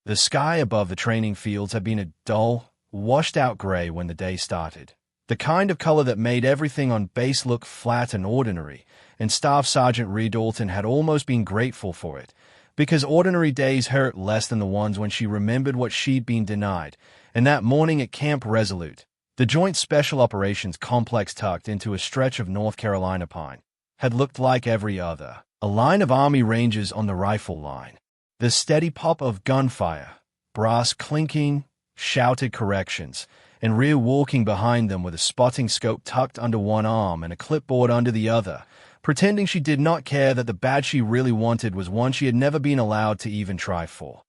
The sky above the training fields had been a dull, washed-out gray when the day started. The kind of color that made everything on base look flat and ordinary, and Staff Sergeant Rhea Dalton had almost been grateful for it, because ordinary days hurt less than the ones when she remembered what she'd been denied, and that morning at Camp Resolute, the Joint Special Operations Complex tucked into a stretch of North Carolina pine, had looked like every other. A line of Army Rangers on the rifle line. The steady pop of gunfire, brass clinking, shouted corrections, and Rhea walking behind them with a spotting scope tucked under one arm and a clipboard under the other, pretending she did not care that the badge she really wanted was one she had never been allowed to even try for.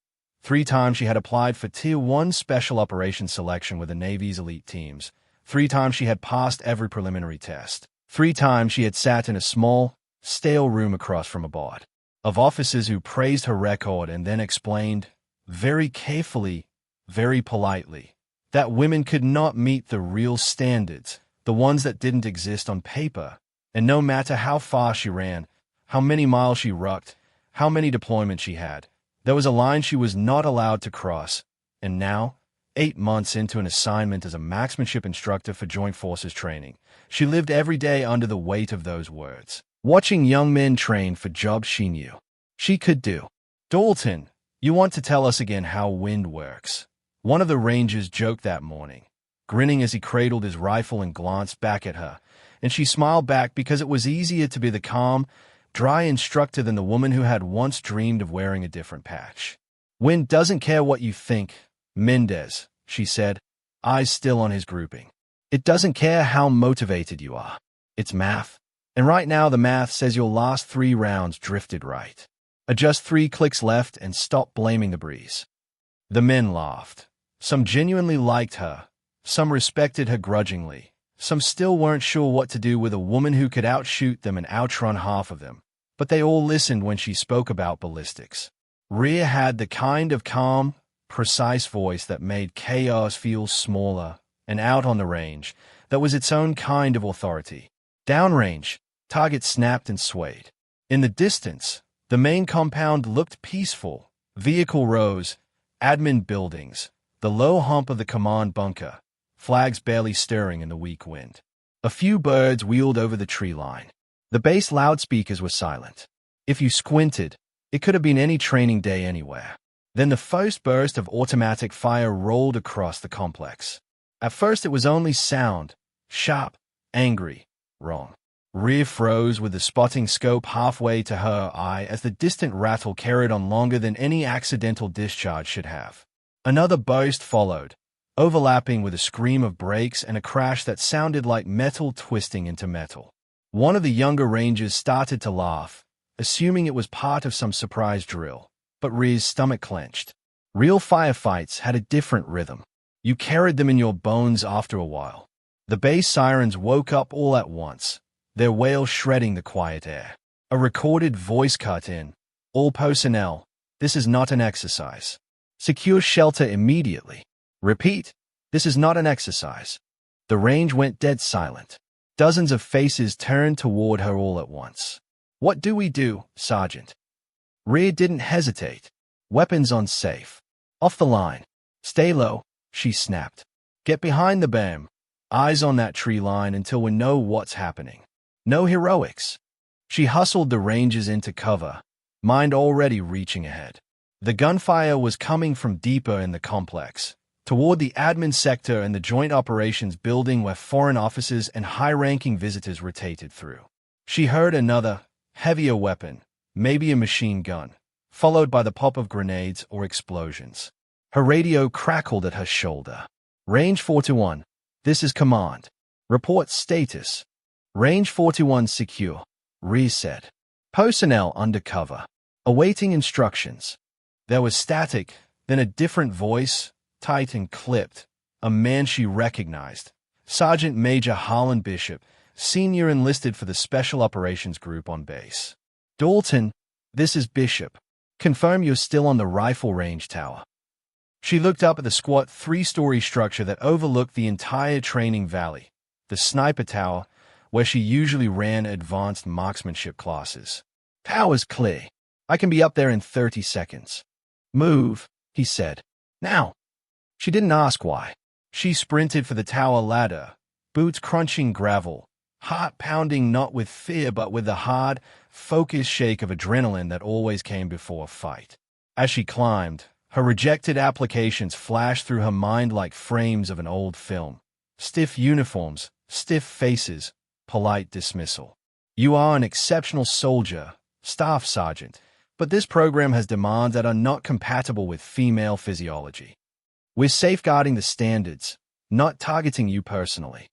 3 times she had applied for Tier 1 Special Operations selection with the Navy's elite teams. 3 times she had passed every preliminary test. 3 times she had sat in a small, stale room across from a board of officers who praised her record and then explained, very carefully, very politely, that women could not meet the real standards, the ones that didn't exist on paper, and no matter how fast she ran, how many miles she rucked, how many deployments she had, there was a line she was not allowed to cross. And now, 8 months into an assignment as a marksmanship instructor for Joint Forces training, she lived every day under the weight of those words, watching young men train for jobs she knew she could do. "Dalton, you want to tell us again how wind works?" One of the Rangers joked that morning, grinning as he cradled his rifle and glanced back at her, and she smiled back because it was easier to be the calm, dry instructor than the woman who had once dreamed of wearing a different patch. "Wind doesn't care what you think, Mendez," she said, eyes still on his grouping. "It doesn't care how motivated you are. It's math. And right now the math says your last 3 rounds drifted right. Adjust 3 clicks left and stop blaming the breeze." The men laughed. Some genuinely liked her. Some respected her grudgingly. Some still weren't sure what to do with a woman who could outshoot them and outrun half of them. But they all listened when she spoke about ballistics. Rhea had the kind of calm, precise voice that made chaos feel smaller, and out on the range, that was its own kind of authority. Downrange, targets snapped and swayed. In the distance, the main compound looked peaceful. Vehicle rows, admin buildings, the low hump of the command bunker, flags barely stirring in the weak wind. A few birds wheeled over the tree line. The base loudspeakers were silent. If you squinted, it could have been any training day anywhere. Then the first burst of automatic fire rolled across the complex. At first it was only sound, sharp, angry, wrong. Rhea froze with the spotting scope halfway to her eye as the distant rattle carried on longer than any accidental discharge should have. Another burst followed, overlapping with a scream of brakes and a crash that sounded like metal twisting into metal. One of the younger Rangers started to laugh, assuming it was part of some surprise drill, but Rhea's stomach clenched. Real firefights had a different rhythm. You carried them in your bones after a while. The base sirens woke up all at once, their wail shredding the quiet air. A recorded voice cut in. "All personnel, this is not an exercise. Secure shelter immediately. Repeat, this is not an exercise." The range went dead silent. Dozens of faces turned toward her all at once. "What do we do, Sergeant?" Rhea didn't hesitate. "Weapons on safe. Off the line. Stay low," she snapped. "Get behind the BAM. Eyes on that tree line until we know what's happening. No heroics." She hustled the Rangers into cover, mind already reaching ahead. The gunfire was coming from deeper in the complex, toward the admin sector and the Joint Operations building where foreign officers and high-ranking visitors rotated through. She heard another, heavier weapon, maybe a machine gun, followed by the pop of grenades or explosions. Her radio crackled at her shoulder. "Range 41, this is command. Report status." "Range 41 secure," Rhea said. "Personnel under cover. Awaiting instructions." There was static, then a different voice, tight and clipped, a man she recognized. Sergeant Major Harlan Bishop, senior enlisted for the Special Operations Group on base. "Dalton, this is Bishop. Confirm you're still on the rifle range tower." She looked up at the squat 3-story structure that overlooked the entire training valley, the sniper tower, where she usually ran advanced marksmanship classes. "Tower's clear. I can be up there in 30 seconds. Move," he said. Now. She didn't ask why. She sprinted for the tower ladder, boots crunching gravel, heart pounding not with fear but with the hard, focused shake of adrenaline that always came before a fight. As she climbed, her rejected applications flashed through her mind like frames of an old film. Stiff uniforms, stiff faces, polite dismissal. You are an exceptional soldier, staff sergeant, but this program has demands that are not compatible with female physiology. We're safeguarding the standards, not targeting you personally.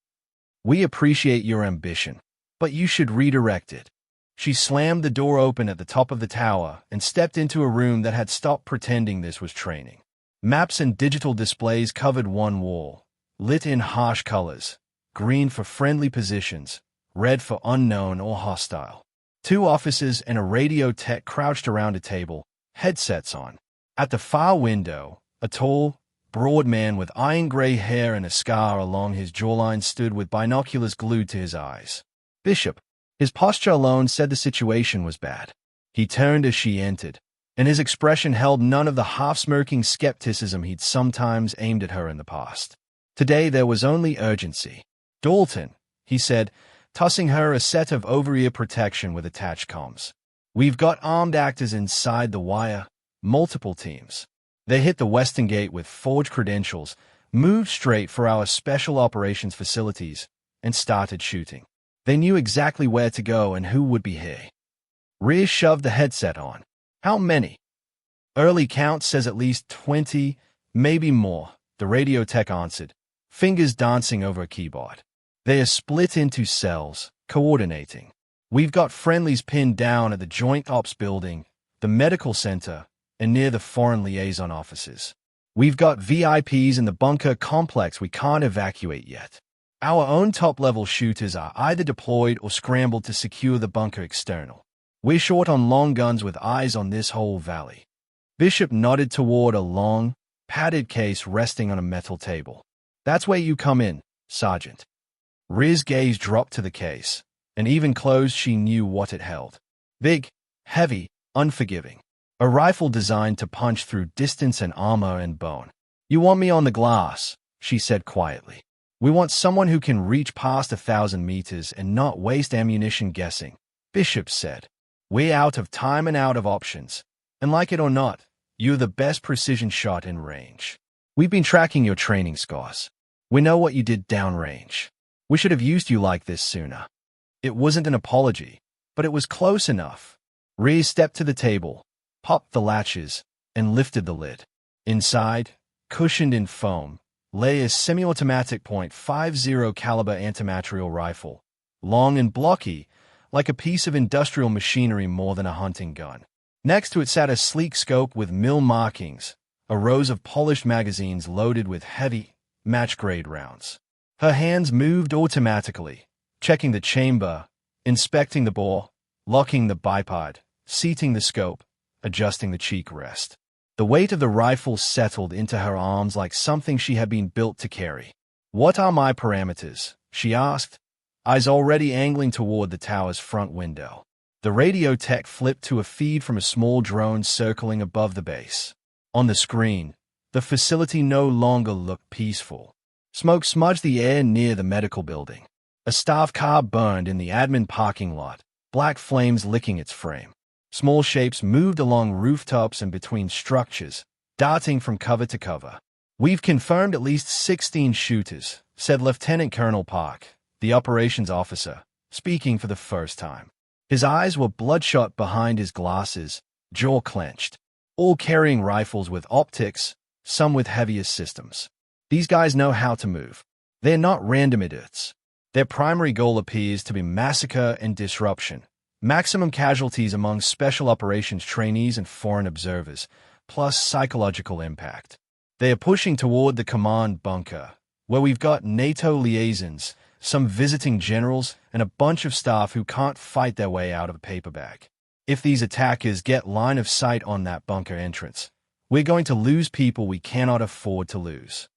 We appreciate your ambition, but you should redirect it. She slammed the door open at the top of the tower and stepped into a room that had stopped pretending this was training. Maps and digital displays covered one wall, lit in harsh colors, green for friendly positions, red for unknown or hostile. 2 officers and a radio tech crouched around a table, headsets on. At the far window, a tall, broad man with iron-gray hair and a scar along his jawline stood with binoculars glued to his eyes. Bishop. His posture alone said the situation was bad. He turned as she entered, and his expression held none of the half-smirking skepticism he'd sometimes aimed at her in the past. Today there was only urgency. Dalton, he said, tossing her a set of over-ear protection with attached comms. We've got armed actors inside the wire, multiple teams. They hit the Western Gate with forged credentials, moved straight for our special operations facilities, and started shooting. They knew exactly where to go and who would be here. Rhea shoved the headset on. How many? Early count says at least 20, maybe more, the radio tech answered, fingers dancing over a keyboard. They are split into cells, coordinating. We've got friendlies pinned down at the Joint Ops building, the medical center, and near the foreign liaison offices. We've got VIPs in the bunker complex we can't evacuate yet. Our own top-level shooters are either deployed or scrambled to secure the bunker external. We're short on long guns with eyes on this whole valley. Bishop nodded toward a long, padded case resting on a metal table. That's where you come in, Sergeant. Rhea's gaze dropped to the case, and even closed she knew what it held. Big, heavy, unforgiving. A rifle designed to punch through distance and armor and bone. You want me on the glass, she said quietly. We want someone who can reach past 1,000 meters and not waste ammunition guessing, Bishop said. We're out of time and out of options. And like it or not, you're the best precision shot in range. We've been tracking your training scores. We know what you did downrange. We should have used you like this sooner. It wasn't an apology, but it was close enough. Rhea stepped to the table, popped the latches, and lifted the lid. Inside, cushioned in foam, lay a semi-automatic .50 caliber antimaterial rifle, long and blocky, like a piece of industrial machinery more than a hunting gun. Next to it sat a sleek scope with mill markings, a rows of polished magazines loaded with heavy, match-grade rounds. Her hands moved automatically, checking the chamber, inspecting the bore, locking the bipod, seating the scope, adjusting the cheek rest. The weight of the rifle settled into her arms like something she had been built to carry. What are my parameters? She asked, eyes already angling toward the tower's front window. The radio tech flipped to a feed from a small drone circling above the base. On the screen, the facility no longer looked peaceful. Smoke smudged the air near the medical building. A staff car burned in the admin parking lot, black flames licking its frame. Small shapes moved along rooftops and between structures, darting from cover to cover. We've confirmed at least 16 shooters, said Lieutenant Colonel Park, the operations officer, speaking for the first time. His eyes were bloodshot behind his glasses, jaw clenched, all carrying rifles with optics, some with heavier systems. These guys know how to move. They're not random idiots. Their primary goal appears to be massacre and disruption. Maximum casualties among special operations trainees and foreign observers, plus psychological impact. They are pushing toward the command bunker, where we've got NATO liaisons, some visiting generals, and a bunch of staff who can't fight their way out of a paper bag. If these attackers get line of sight on that bunker entrance, we're going to lose people we cannot afford to lose.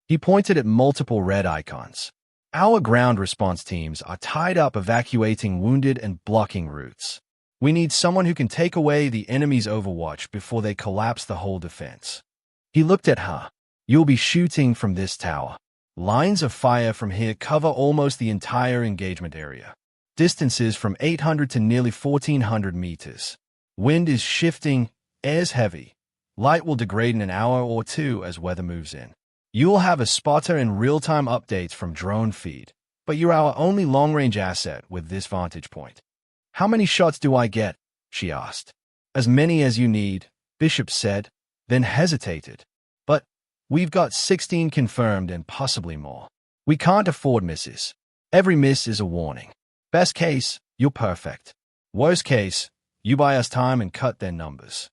He pointed at multiple red icons. Our ground response teams are tied up evacuating wounded and blocking routes. We need someone who can take away the enemy's overwatch before they collapse the whole defense. He looked at her. You'll be shooting from this tower. Lines of fire from here cover almost the entire engagement area. Distances from 800 to nearly 1,400 meters. Wind is shifting, air's heavy. Light will degrade in an hour or two as weather moves in. You'll have a spotter and real-time updates from drone feed, but you're our only long-range asset with this vantage point. How many shots do I get? She asked. As many as you need, Bishop said, then hesitated. But we've got 16 confirmed and possibly more. We can't afford misses. Every miss is a warning. Best case, you're perfect. Worst case, you buy us time and cut their numbers.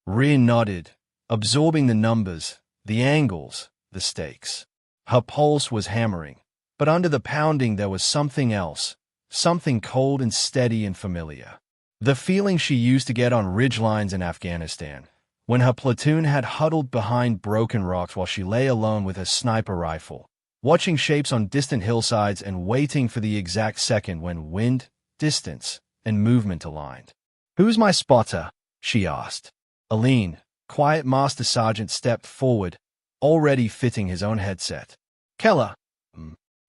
Rhea nodded, absorbing the numbers, the angles, the stakes. Her pulse was hammering, but under the pounding there was something else, something cold and steady and familiar. The feeling she used to get on ridgelines in Afghanistan, when her platoon had huddled behind broken rocks while she lay alone with her sniper rifle, watching shapes on distant hillsides and waiting for the exact second when wind, distance, and movement aligned. "Who's my spotter?" she asked. A lean, quiet master sergeant stepped forward, already fitting his own headset. "Keller,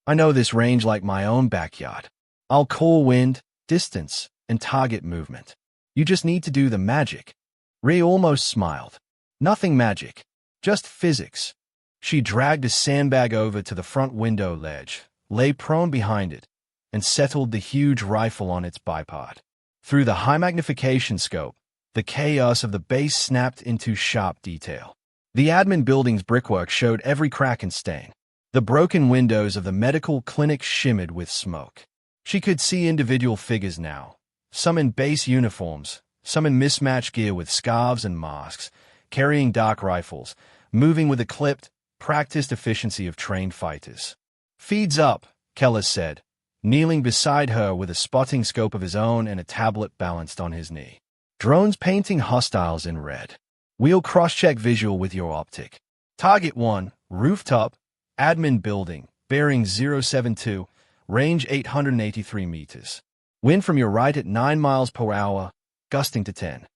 I know this range like my own backyard. I'll call wind, distance, and target movement. You just need to do the magic." Rhea almost smiled. Nothing magic, just physics. She dragged a sandbag over to the front window ledge, lay prone behind it, and settled the huge rifle on its bipod. Through the high magnification scope, the chaos of the base snapped into sharp detail. The admin building's brickwork showed every crack and stain. The broken windows of the medical clinic shimmered with smoke. She could see individual figures now, some in base uniforms, some in mismatched gear with scarves and masks, carrying dark rifles, moving with the clipped, practiced efficiency of trained fighters. "Feeds up," Keller said, kneeling beside her with a spotting scope of his own and a tablet balanced on his knee. "Drones painting hostiles in red. We'll cross-check visual with your optic. Target 1, rooftop, admin building, bearing 072, range 883 meters. Wind from your right at 9 miles per hour, gusting to 10.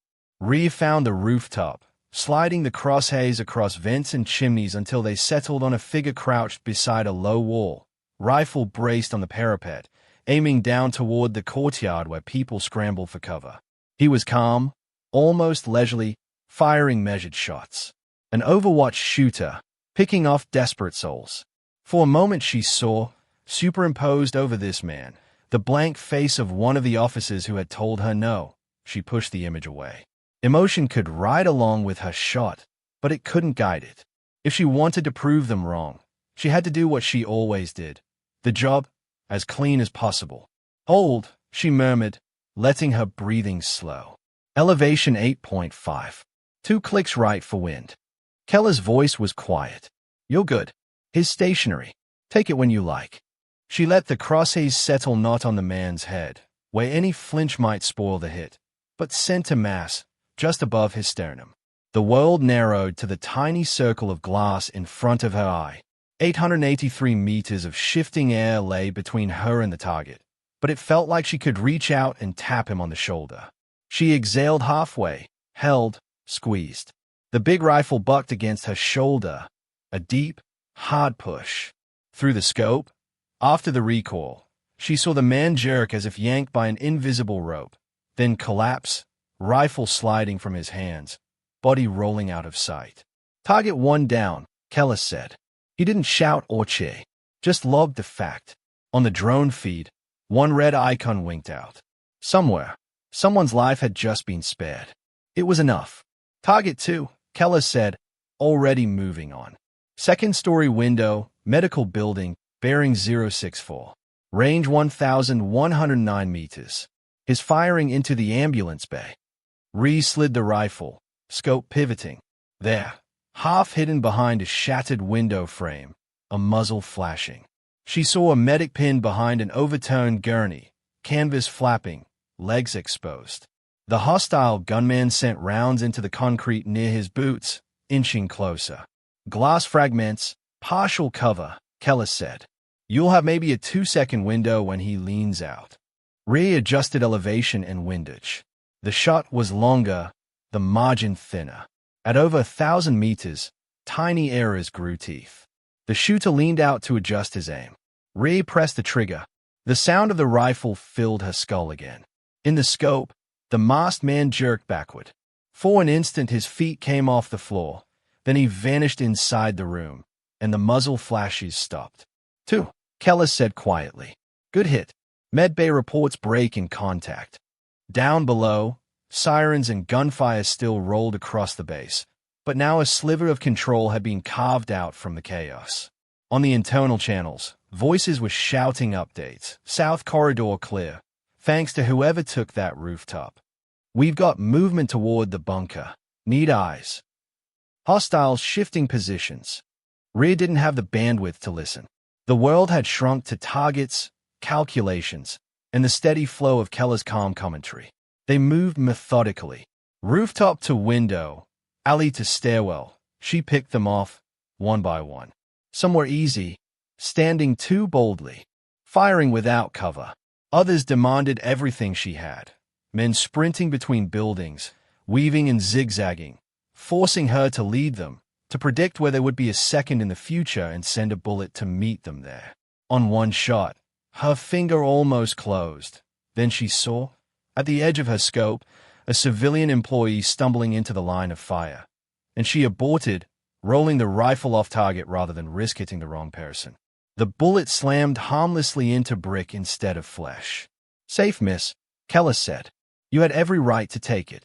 Rhea found the rooftop, sliding the crosshairs across vents and chimneys until they settled on a figure crouched beside a low wall, rifle braced on the parapet, aiming down toward the courtyard where people scrambled for cover. He was calm, almost leisurely, firing measured shots. An Overwatch shooter, picking off desperate souls. For a moment she saw, superimposed over this man, the blank face of one of the officers who had told her no. She pushed the image away. Emotion could ride along with her shot, but it couldn't guide it. If she wanted to prove them wrong, she had to do what she always did. The job, as clean as possible. "Hold," she murmured, letting her breathing slow. Elevation 8.5. 2 clicks right for wind. Keller's voice was quiet. "You're good." His stationary. "Take it when you like." She let the crosshairs settle not on the man's head, where any flinch might spoil the hit, but center mass, just above his sternum. The world narrowed to the tiny circle of glass in front of her eye. 883 meters of shifting air lay between her and the target, but it felt like she could reach out and tap him on the shoulder. She exhaled halfway, held, squeezed. The big rifle bucked against her shoulder, a deep, hard push. Through the scope, after the recoil, she saw the man jerk as if yanked by an invisible rope, then collapse, rifle sliding from his hands, body rolling out of sight. "Target 1 down," Keller said. He didn't shout or cheer, just lobbed the fact. On the drone feed, one red icon winked out. Somewhere, someone's life had just been spared. It was enough. "Target 2, Keller said, already moving on. Second-story window, medical building, bearing 064. Range 1,109 meters. His firing into the ambulance bay. Rhea slid the rifle, scope pivoting. There, half hidden behind a shattered window frame, a muzzle flashing. She saw a medic pinned behind an overturned gurney, canvas flapping, legs exposed. The hostile gunman sent rounds into the concrete near his boots, inching closer. "Glass fragments, partial cover," Keller said. "You'll have maybe a 2-second window when he leans out." Rhea adjusted elevation and windage. The shot was longer, the margin thinner. At over 1,000 meters, Tiny errors grew teeth. The shooter leaned out to adjust his aim. Rhea pressed the trigger. The sound of the rifle filled her skull again. In the scope, the masked man jerked backward. For an instant his feet came off the floor. Then he vanished inside the room, and the muzzle flashes stopped. 2, Keller said quietly. Good hit. Medbay reports break in contact. Down below, sirens and gunfire still rolled across the base, but now a sliver of control had been carved out from the chaos. On the internal channels, voices were shouting updates. South corridor clear, thanks to whoever took that rooftop. We've got movement toward the bunker. Need eyes. Hostiles shifting positions. Rhea didn't have the bandwidth to listen. The world had shrunk to targets, calculations, and the steady flow of Keller's calm commentary. They moved methodically. Rooftop to window, alley to stairwell. She picked them off, one by one. Some were easy, standing too boldly, firing without cover. Others demanded everything she had. Men sprinting between buildings, weaving and zigzagging, forcing her to lead them, to predict where there would be a second in the future and send a bullet to meet them there. On one shot, her finger almost closed. Then she saw, at the edge of her scope, a civilian employee stumbling into the line of fire, and she aborted, rolling the rifle off target rather than risk hitting the wrong person. The bullet slammed harmlessly into brick instead of flesh. Safe, miss, Keller said. You had every right to take it.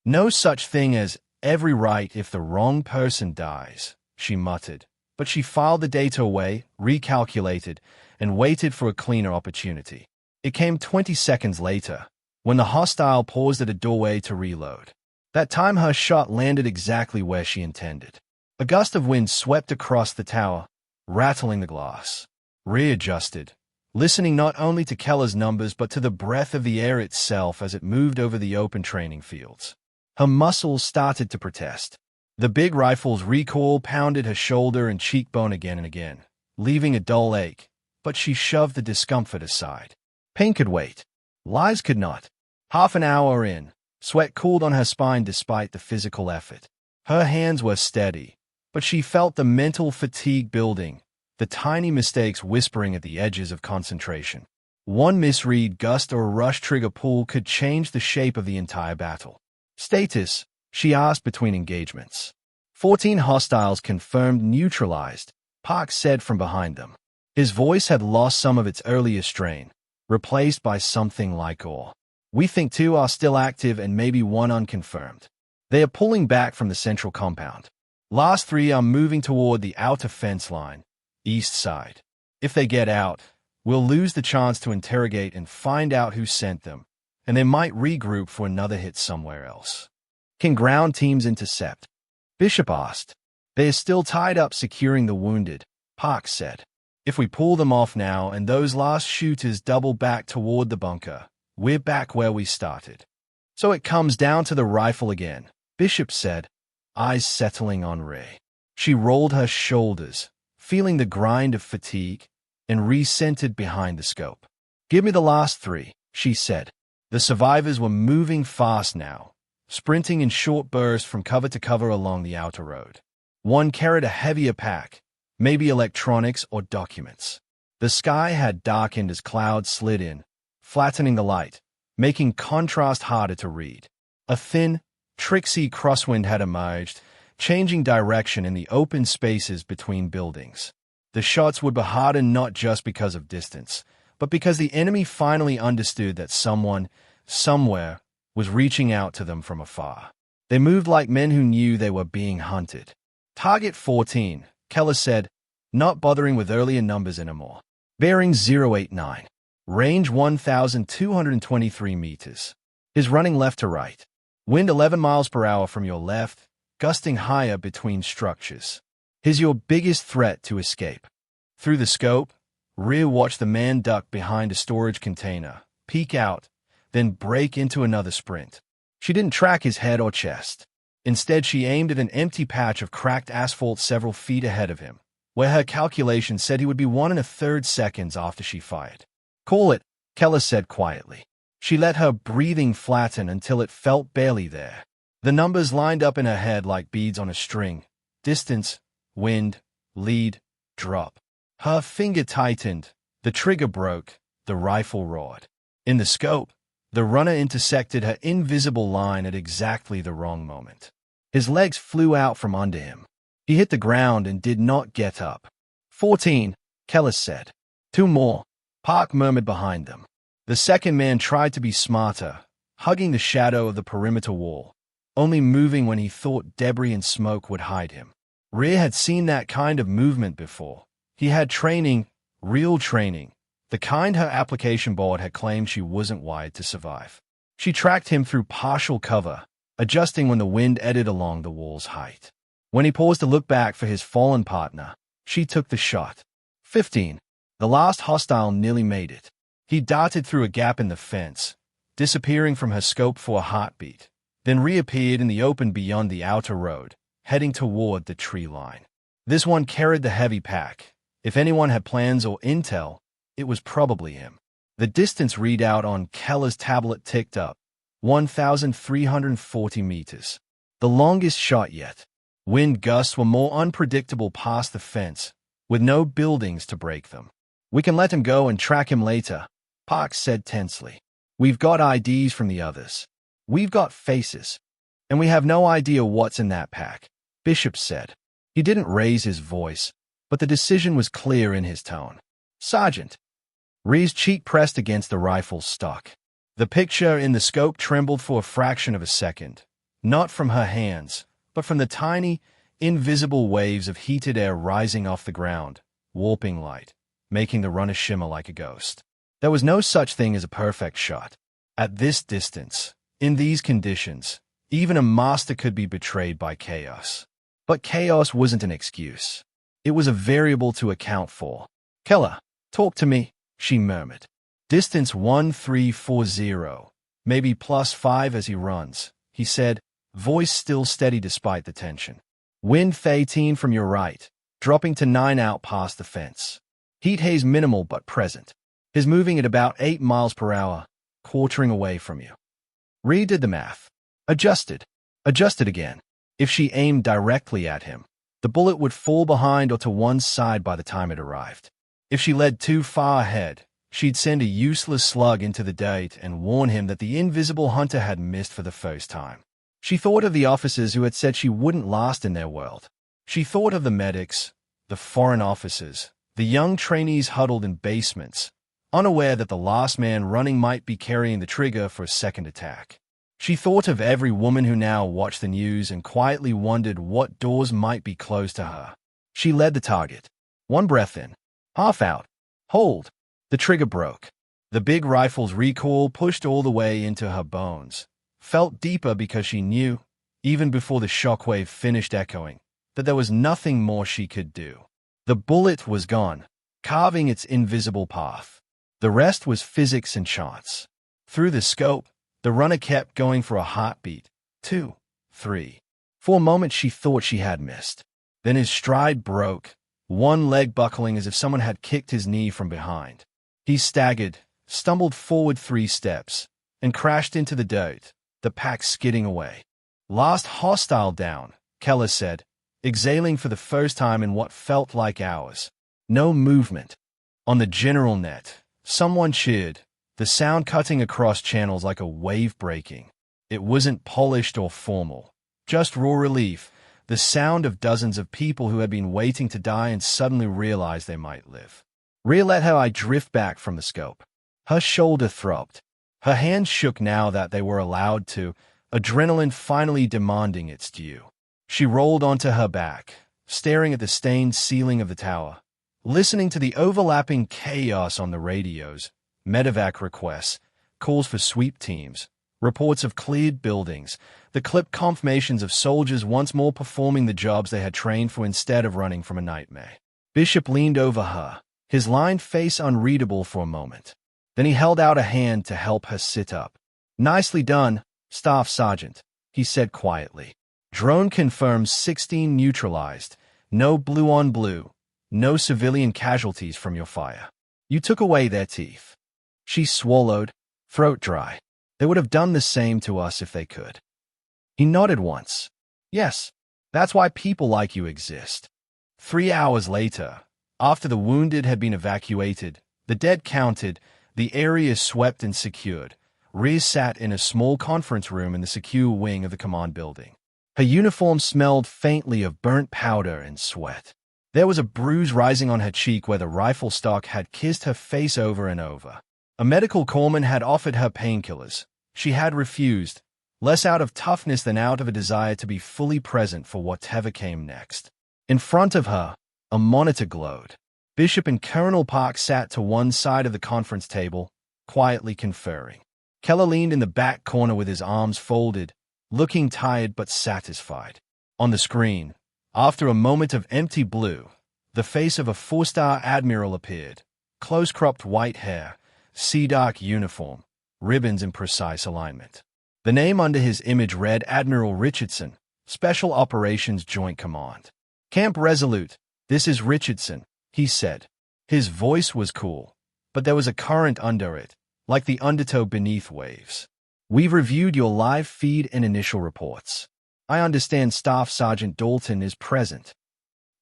No such thing as every right if the wrong person dies, she muttered, but she filed the data away, recalculated, and waited for a cleaner opportunity. It came 20 seconds later, when the hostile paused at a doorway to reload. That time her shot landed exactly where she intended. A gust of wind swept across the tower, rattling the glass. Rhea adjusted, listening not only to Keller's numbers but to the breath of the air itself as it moved over the open training fields. Her muscles started to protest. The big rifle's recoil pounded her shoulder and cheekbone again and again, leaving a dull ache, but she shoved the discomfort aside. Pain could wait. Lies could not. Half an hour in, sweat cooled on her spine despite the physical effort. Her hands were steady, but she felt the mental fatigue building, the tiny mistakes whispering at the edges of concentration. One misread, gust, or rush trigger pull could change the shape of the entire battle. Status, she asked between engagements. 14 hostiles confirmed neutralized, Park said from behind them. His voice had lost some of its earlier strain, replaced by something like awe. We think 2 are still active and maybe 1 unconfirmed. They are pulling back from the central compound. Last 3 are moving toward the outer fence line, east side. If they get out, we'll lose the chance to interrogate and find out who sent them, and they might regroup for another hit somewhere else. Can ground teams intercept? Bishop asked. They are still tied up securing the wounded, Park said. If we pull them off now and those last shooters double back toward the bunker, we're back where we started. So it comes down to the rifle again, Bishop said, eyes settling on Rhea. She rolled her shoulders, feeling the grind of fatigue, and re-centered behind the scope. Give me the last 3, she said. The survivors were moving fast now, sprinting in short bursts from cover to cover along the outer road. One carried a heavier pack, maybe electronics or documents. The sky had darkened as clouds slid in, flattening the light, making contrast harder to read. A thin, tricksy crosswind had emerged, changing direction in the open spaces between buildings. The shots would be harder not just because of distance, but because the enemy finally understood that someone, somewhere, was reaching out to them from afar. They moved like men who knew they were being hunted. Target 14, Keller said, not bothering with earlier numbers anymore. Bearing 089. Range 1,223 meters. Is running left to right. Wind 11 miles per hour from your left, gusting higher between structures. He's your biggest threat to escape. Through the scope, Rhea watched the man duck behind a storage container, peek out, then break into another sprint. She didn't track his head or chest. Instead, she aimed at an empty patch of cracked asphalt several feet ahead of him, where her calculations said he would be 1 1/3 seconds after she fired. Call it, Keller said quietly. She let her breathing flatten until it felt barely there. The numbers lined up in her head like beads on a string. Distance, wind, lead, drop. Her finger tightened, the trigger broke, the rifle roared. In the scope, the runner intersected her invisible line at exactly the wrong moment. His legs flew out from under him. He hit the ground and did not get up. 14, Kellis said. 2 more, Park murmured behind them. The second man tried to be smarter, hugging the shadow of the perimeter wall, only moving when he thought debris and smoke would hide him. Rhea had seen that kind of movement before. He had training, real training, the kind her application board had claimed she wasn't wired to survive. She tracked him through partial cover, adjusting when the wind eddied along the wall's height. When he paused to look back for his fallen partner, she took the shot. 15. The last hostile nearly made it. He darted through a gap in the fence, disappearing from her scope for a heartbeat, then reappeared in the open beyond the outer road, heading toward the tree line. This one carried the heavy pack. If anyone had plans or intel, it was probably him. The distance readout on Keller's tablet ticked up, 1,340 meters. The longest shot yet. Wind gusts were more unpredictable past the fence, with no buildings to break them. We can let him go and track him later, Parks said tensely. We've got IDs from the others. We've got faces. And we have no idea what's in that pack, Bishop said. He didn't raise his voice, but the decision was clear in his tone. Sergeant. Rhea's cheek pressed against the rifle's stock. The picture in the scope trembled for a fraction of a second, not from her hands, but from the tiny, invisible waves of heated air rising off the ground, warping light, making the runner shimmer like a ghost. There was no such thing as a perfect shot. At this distance, in these conditions, even a master could be betrayed by chaos. But chaos wasn't an excuse. It was a variable to account for. Keller, talk to me, she murmured. Distance 1340, maybe +5 as he runs, he said, voice still steady despite the tension. Wind 18 from your right, dropping to 9 out past the fence. Heat haze minimal but present. He's moving at about 8 miles per hour, quartering away from you. Rhea did the math. Adjusted again. If she aimed directly at him, the bullet would fall behind or to one side by the time it arrived. If she led too far ahead, she'd send a useless slug into the date and warn him that the invisible hunter had missed for the first time. She thought of the officers who had said she wouldn't last in their world. She thought of the medics, the foreign officers, the young trainees huddled in basements, unaware that the last man running might be carrying the trigger for a second attack. She thought of every woman who now watched the news and quietly wondered what doors might be closed to her. She led the target. 1 breath in, half out, hold. The trigger broke. The big rifle's recoil pushed all the way into her bones, felt deeper because she knew, even before the shockwave finished echoing, that there was nothing more she could do. The bullet was gone, carving its invisible path. The rest was physics and chance. Through the scope, the runner kept going for a heartbeat. 2, 3. For a moment she thought she had missed. Then his stride broke, one leg buckling as if someone had kicked his knee from behind. He staggered, stumbled forward 3 steps, and crashed into the dirt, the pack skidding away. Last hostile down, Keller said, exhaling for the first time in what felt like hours. No movement. On the general net, someone cheered, the sound cutting across channels like a wave breaking. It wasn't polished or formal, just raw relief, the sound of dozens of people who had been waiting to die and suddenly realized they might live. Rhea let her eye drift back from the scope. Her shoulder throbbed. Her hands shook now that they were allowed to, adrenaline finally demanding its due. She rolled onto her back, staring at the stained ceiling of the tower, listening to the overlapping chaos on the radios, medevac requests, calls for sweep teams, reports of cleared buildings, the clipped confirmations of soldiers once more performing the jobs they had trained for instead of running from a nightmare. Bishop leaned over her, his lined face unreadable for a moment. Then he held out a hand to help her sit up. Nicely done, Staff Sergeant, he said quietly. Drone confirms 16 neutralized, no blue on blue, no civilian casualties from your fire. You took away their teeth. She swallowed, throat dry. They would have done the same to us if they could. He nodded once. Yes, that's why people like you exist. 3 hours later, after the wounded had been evacuated, the dead counted, the area swept and secured, Rhea sat in a small conference room in the secure wing of the command building. Her uniform smelled faintly of burnt powder and sweat. There was a bruise rising on her cheek where the rifle stock had kissed her face over and over. A medical corpsman had offered her painkillers. She had refused, less out of toughness than out of a desire to be fully present for whatever came next. In front of her, a monitor glowed. Bishop and Colonel Park sat to one side of the conference table, quietly conferring. Keller leaned in the back corner with his arms folded, looking tired but satisfied. On the screen, after a moment of empty blue, the face of a 4-star admiral appeared. Close-cropped white hair, sea-dark uniform, ribbons in precise alignment. The name under his image read Admiral Richardson, Special Operations Joint Command. "Camp Resolute, this is Richardson," he said. His voice was cool, but there was a current under it, like the undertow beneath waves. "We've reviewed your live feed and initial reports. I understand Staff Sergeant Dalton is present."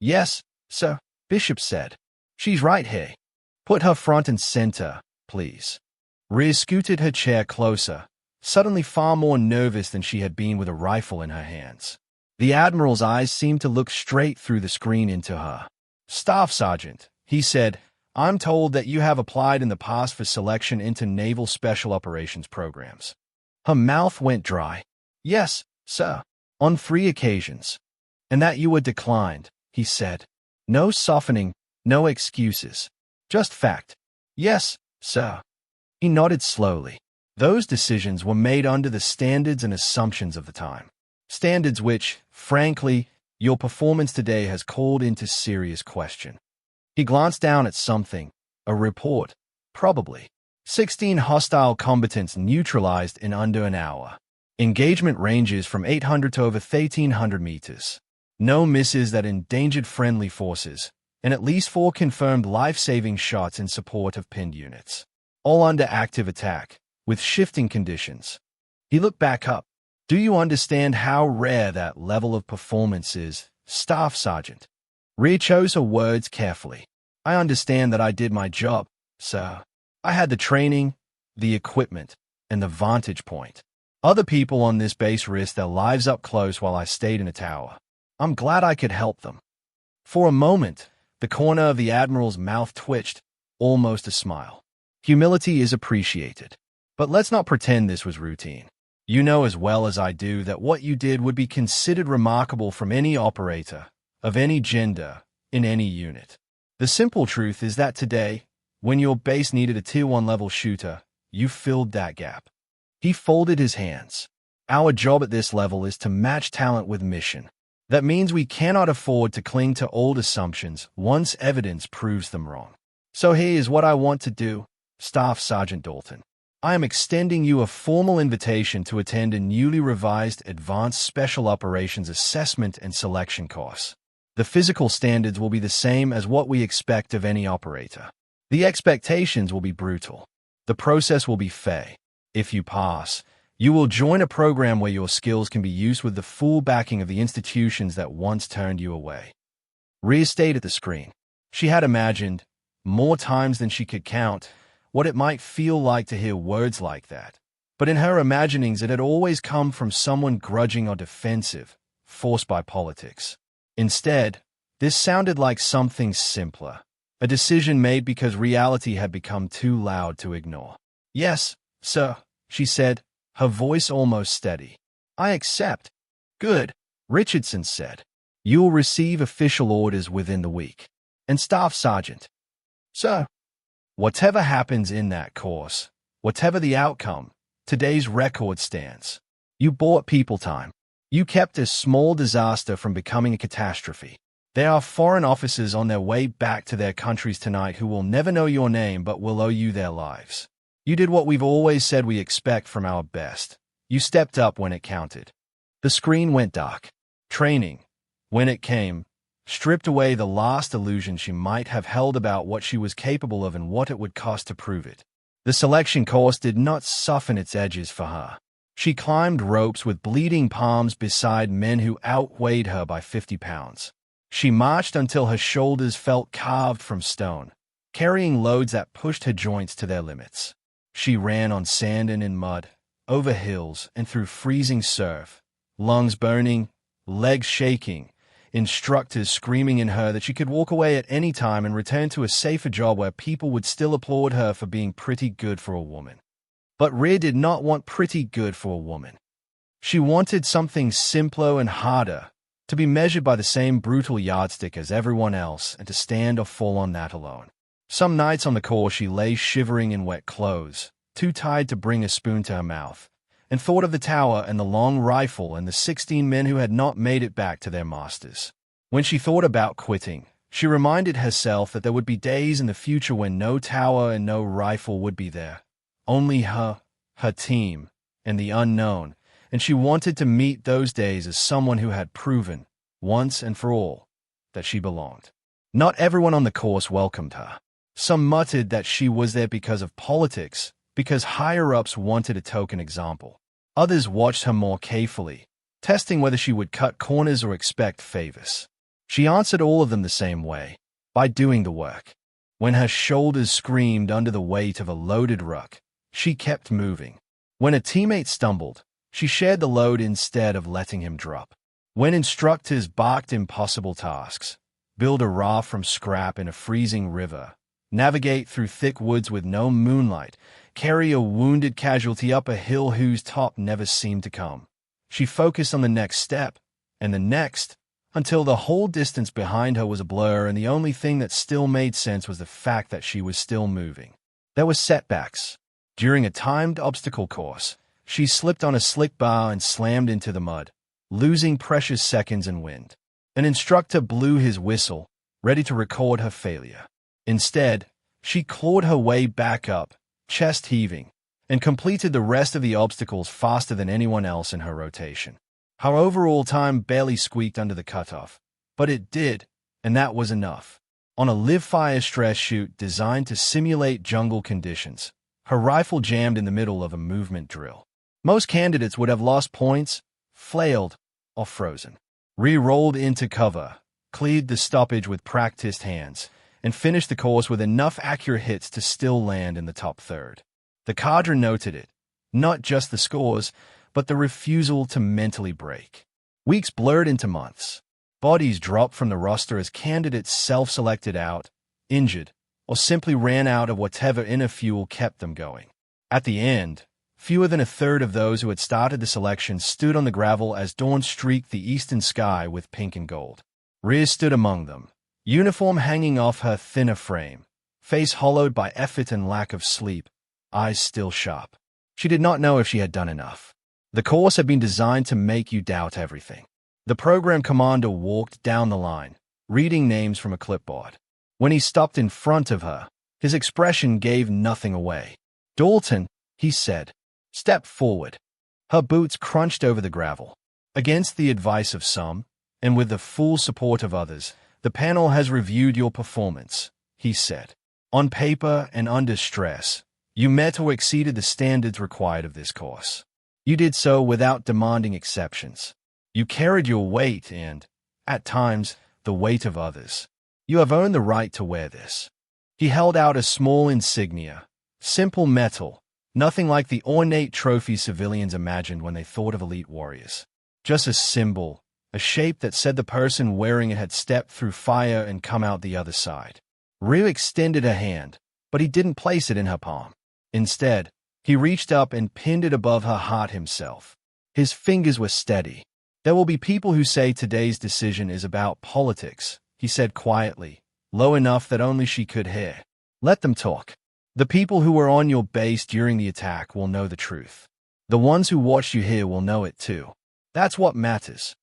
"Yes, sir," Bishop said. "She's right here. Put her front and center, please." Rhea scooted her chair closer, suddenly far more nervous than she had been with a rifle in her hands. The Admiral's eyes seemed to look straight through the screen into her. "Staff Sergeant," he said, "I'm told that you have applied in the past for selection into Naval Special Operations programs." Her mouth went dry. "Yes, sir, on 3 occasions." "And that you were declined," he said. No softening, no excuses. Just fact. "Yes, sir." He nodded slowly. Those decisions were made under the standards and assumptions of the time. Standards which, frankly, your performance today has called into serious question. He glanced down at something. A report. Probably. 16 hostile combatants neutralized in under an hour. Engagement ranges from 800 to over 1,300 meters. No misses that endangered friendly forces, and at least 4 confirmed life-saving shots in support of pinned units. All under active attack, with shifting conditions. He looked back up. "Do you understand how rare that level of performance is, Staff Sergeant?" Rhea chose her words carefully. "I understand that I did my job, sir. I had the training, the equipment, and the vantage point. Other people on this base risked their lives up close while I stayed in a tower. I'm glad I could help them." For a moment, the corner of the Admiral's mouth twitched, almost a smile. Humility is appreciated. But let's not pretend this was routine. You know as well as I do that what you did would be considered remarkable from any operator, of any gender, in any unit. The simple truth is that today, when your base needed a Tier 1 level shooter, you filled that gap. He folded his hands. Our job at this level is to match talent with mission. That means we cannot afford to cling to old assumptions once evidence proves them wrong. So here is what I want to do, Staff Sergeant Dalton. I am extending you a formal invitation to attend a newly revised Advanced Special Operations Assessment and Selection course. The physical standards will be the same as what we expect of any operator. The expectations will be brutal. The process will be fair. If you pass, you will join a program where your skills can be used with the full backing of the institutions that once turned you away. Rhea stayed at the screen. She had imagined, more times than she could count, what it might feel like to hear words like that. But in her imaginings, it had always come from someone grudging or defensive, forced by politics. Instead, this sounded like something simpler, a decision made because reality had become too loud to ignore. "Yes, sir," she said, her voice almost steady. "I accept." "Good," Richardson said. "You will receive official orders within the week." "And Staff Sergeant." "Sir." "Whatever happens in that course, whatever the outcome, today's record stands. You bought people time. You kept a small disaster from becoming a catastrophe. There are foreign officers on their way back to their countries tonight who will never know your name but will owe you their lives. You did what we've always said we expect from our best. You stepped up when it counted." The screen went dark. Training, when it came, stripped away the last illusion she might have held about what she was capable of and what it would cost to prove it. The selection course did not soften its edges for her. She climbed ropes with bleeding palms beside men who outweighed her by 50 pounds. She marched until her shoulders felt carved from stone, carrying loads that pushed her joints to their limits. She ran on sand and in mud, over hills and through freezing surf, lungs burning, legs shaking, instructors screaming in her that she could walk away at any time and return to a safer job where people would still applaud her for being pretty good for a woman. But Rhea did not want pretty good for a woman. She wanted something simpler and harder, to be measured by the same brutal yardstick as everyone else and to stand or fall on that alone. Some nights on the course she lay shivering in wet clothes, too tired to bring a spoon to her mouth, and thought of the tower and the long rifle and the 16 men who had not made it back to their masters. When she thought about quitting, she reminded herself that there would be days in the future when no tower and no rifle would be there. Only her team, and the unknown, and she wanted to meet those days as someone who had proven, once and for all, that she belonged. Not everyone on the course welcomed her. Some muttered that she was there because of politics, because higher-ups wanted a token example. Others watched her more carefully, testing whether she would cut corners or expect favors. She answered all of them the same way, by doing the work. When her shoulders screamed under the weight of a loaded ruck, she kept moving. When a teammate stumbled, she shared the load instead of letting him drop. When instructors barked impossible tasks, build a raft from scrap in a freezing river, navigate through thick woods with no moonlight, carry a wounded casualty up a hill whose top never seemed to come, she focused on the next step, and the next, until the whole distance behind her was a blur and the only thing that still made sense was the fact that she was still moving. There were setbacks. During a timed obstacle course, she slipped on a slick bar and slammed into the mud, losing precious seconds and wind. An instructor blew his whistle, ready to record her failure. Instead, she clawed her way back up, chest heaving, and completed the rest of the obstacles faster than anyone else in her rotation. Her overall time barely squeaked under the cutoff, but it did, and that was enough. On a live-fire stress chute designed to simulate jungle conditions, her rifle jammed in the middle of a movement drill. Most candidates would have lost points, flailed, or frozen. Rhea rolled into cover, cleared the stoppage with practiced hands, and finished the course with enough accurate hits to still land in the top third. The cadre noted it, not just the scores, but the refusal to mentally break. Weeks blurred into months. Bodies dropped from the roster as candidates self-selected out, injured, or simply ran out of whatever inner fuel kept them going. At the end, fewer than a third of those who had started the selection stood on the gravel as dawn streaked the eastern sky with pink and gold. Rhea stood among them, uniform hanging off her thinner frame, face hollowed by effort and lack of sleep, eyes still sharp. She did not know if she had done enough. The course had been designed to make you doubt everything. The program commander walked down the line, reading names from a clipboard. When he stopped in front of her, his expression gave nothing away. "Dalton," he said. "Step forward." Her boots crunched over the gravel. Against the advice of some, and with the full support of others, the panel has reviewed your performance, he said. On paper and under stress, you met or exceeded the standards required of this course. You did so without demanding exceptions. You carried your weight and, at times, the weight of others. You have earned the right to wear this. He held out a small insignia, simple metal, nothing like the ornate trophies civilians imagined when they thought of elite warriors. Just a symbol, a shape that said the person wearing it had stepped through fire and come out the other side. Rhea extended a hand, but he didn't place it in her palm. Instead, he reached up and pinned it above her heart himself. His fingers were steady. "There will be people who say today's decision is about politics," he said quietly, low enough that only she could hear. "Let them talk. The people who were on your base during the attack will know the truth. The ones who watched you here will know it too. That's what matters."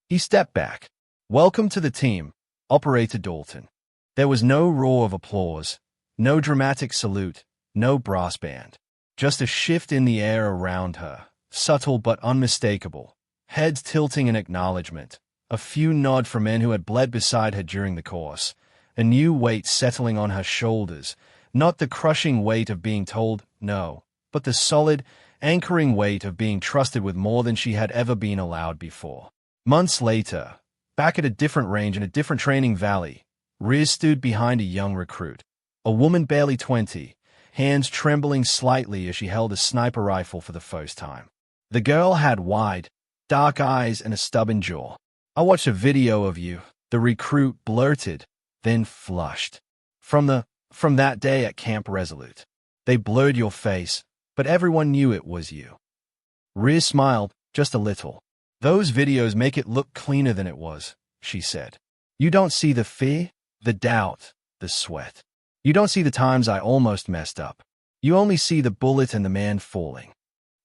He stepped back. "Welcome to the team, Operator Dalton." There was no roar of applause, no dramatic salute, no brass band. Just a shift in the air around her, subtle but unmistakable, heads tilting in acknowledgement, a few nod from men who had bled beside her during the course, a new weight settling on her shoulders, not the crushing weight of being told no, but the solid, anchoring weight of being trusted with more than she had ever been allowed before. Months later, Back at a different range in a different training valley, Rhea stood behind a young recruit, a woman barely 20, hands trembling slightly as she held a sniper rifle for the first time. The girl had wide, dark eyes and a stubborn jaw. "I watched a video of you," the recruit blurted, then flushed. From that day at Camp Resolute. They blurred your face, but everyone knew it was you." Rhea smiled, just a little. "Those videos make it look cleaner than it was," she said. "You don't see the fear, the doubt, the sweat. You don't see the times I almost messed up. You only see the bullet and the man falling."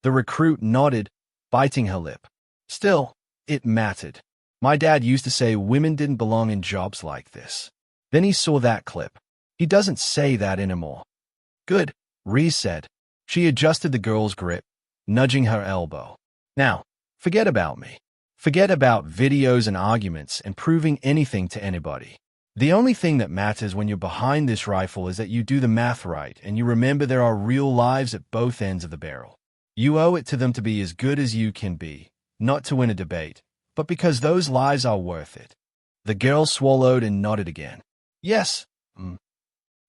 The recruit nodded, biting her lip. "Still, it mattered. My dad used to say women didn't belong in jobs like this." Then he saw that clip. "He doesn't say that anymore." "Good," Rhea said. She adjusted the girl's grip, nudging her elbow. "Now, forget about me. Forget about videos and arguments and proving anything to anybody. The only thing that matters when you're behind this rifle is that you do the math right and you remember there are real lives at both ends of the barrel. You owe it to them to be as good as you can be, not to win a debate, but because those lives are worth it." The girl swallowed and nodded again. "Yes."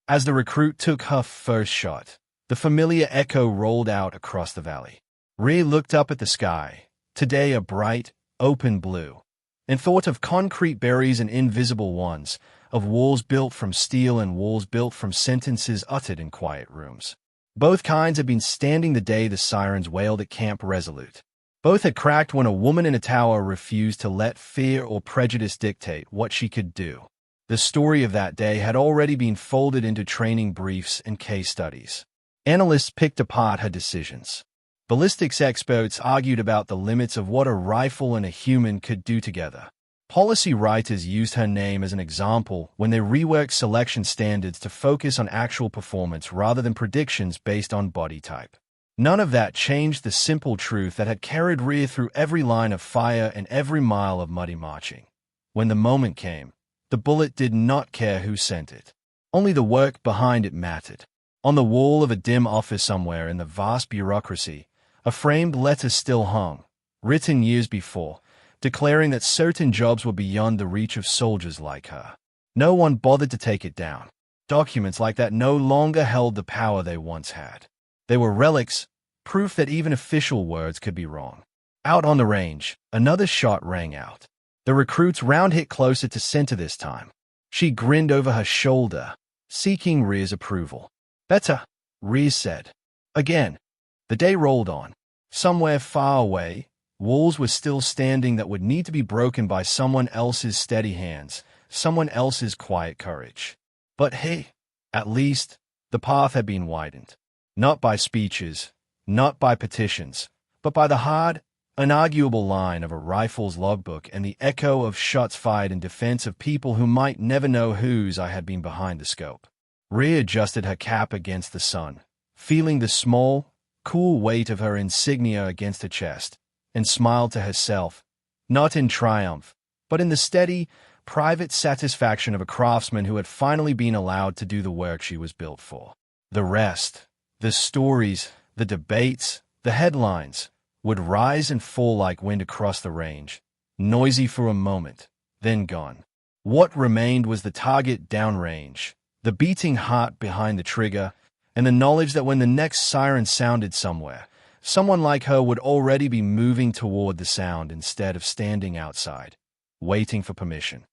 As the recruit took her first shot, the familiar echo rolled out across the valley. Rhea looked up at the sky, today a bright, open blue, and thought of concrete berries and invisible ones, of walls built from steel and walls built from sentences uttered in quiet rooms. Both kinds had been standing the day the sirens wailed at Camp Resolute. Both had cracked when a woman in a tower refused to let fear or prejudice dictate what she could do. The story of that day had already been folded into training briefs and case studies. Analysts picked apart her decisions. Ballistics experts argued about the limits of what a rifle and a human could do together. Policy writers used her name as an example when they reworked selection standards to focus on actual performance rather than predictions based on body type. None of that changed the simple truth that had carried Rhea through every line of fire and every mile of muddy marching. When the moment came, the bullet did not care who sent it. Only the work behind it mattered. On the wall of a dim office somewhere in the vast bureaucracy, a framed letter still hung, written years before, declaring that certain jobs were beyond the reach of soldiers like her. No one bothered to take it down. Documents like that no longer held the power they once had. They were relics, proof that even official words could be wrong. Out on the range, another shot rang out. The recruit's round hit closer to center this time. She grinned over her shoulder, seeking Rhea's approval. "Better," Rhea said. Again, the day rolled on. Somewhere far away, walls were still standing that would need to be broken by someone else's steady hands, someone else's quiet courage. But hey, at least, the path had been widened. Not by speeches, not by petitions, but by the hard, unarguable line of a rifle's logbook and the echo of shots fired in defense of people who might never know whose eye had been behind the scope. Rhea adjusted her cap against the sun, feeling the small, cool weight of her insignia against her chest, and smiled to herself, not in triumph, but in the steady, private satisfaction of a craftsman who had finally been allowed to do the work she was built for. The rest, the stories, the debates, the headlines, would rise and fall like wind across the range, noisy for a moment, then gone. What remained was the target downrange, the beating heart behind the trigger, and the knowledge that when the next siren sounded somewhere, someone like her would already be moving toward the sound instead of standing outside, waiting for permission.